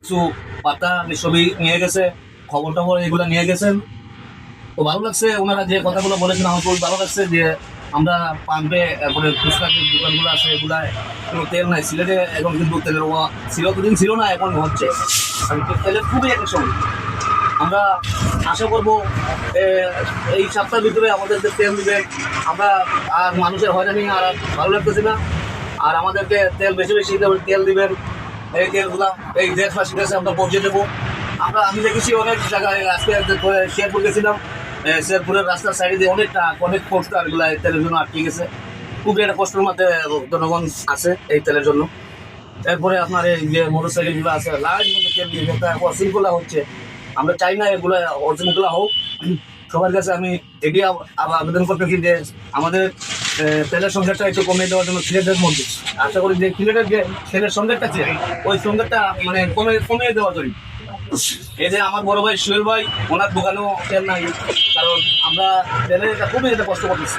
কিছু পাতা ছবি নিয়ে গেছে, খবর টবর এগুলো নিয়ে গেছেন। তো ভালো লাগছে ওনারা যে কথাগুলো বলেছেন, আমার খুবই ভালো লাগছে যে আমরা পাম্পে এরপরে ফুচকা যে দোকানগুলো আছে এগুলায় কোনো তেল নাই। সিলেটে এখন কিন্তু তেলের অভাব ছিল, দুদিন ছিল না, এখন হচ্ছে। আর তেলের খুবই একটা সময় আমরা আশা করবো এই সপ্তাহের ভিতরে আমাদের যে তেল দিবেন, আমরা আর মানুষের হয়রানি আর ভালো লাগতেছে না। আর আমাদেরকে তেল বেশি বেশি তেল দিবেন, এই তেলগুলা এই দেশবাসীর কাছে আমরা পৌঁছে দেবো। আমি দেখেছি অনেক জায়গায়, আজকে শেরপুর গেছিলাম, শেরপুরের রাস্তার সাইডে দিয়ে অনেক পোস্টার এগুলা তেলের জন্য আটকে গেছে। খুবই একটা কষ্টের মধ্যে জনগণ আছে এই তেলের জন্য। এরপরে আপনার এই যে মোটর সাইকেলগুলো আছে লাইন মধ্যে তেল দিয়ে অশৃঙ্খলা হচ্ছে। আমরা চাই না এগুলো অশৃঙ্খলা হোক। সবার কাছে আমি এটি আবেদন করতেছি যে আমাদের তেলের সংখ্যাটা একটু কমিয়ে দেওয়ার জন্য সিলেটের মধ্যে আশা করি যে সিলেটের যে তেলের সংখ্যাটা আছে ওই সংখ্যাটা মানে কমিয়ে দেওয়া জরুরি। এই যে আমার বড় ভাই সুহেল ভাই, ওনার দোকানেও তেল নাই, কারণ আমরা তেলের এটা খুবই কষ্ট করতেছি।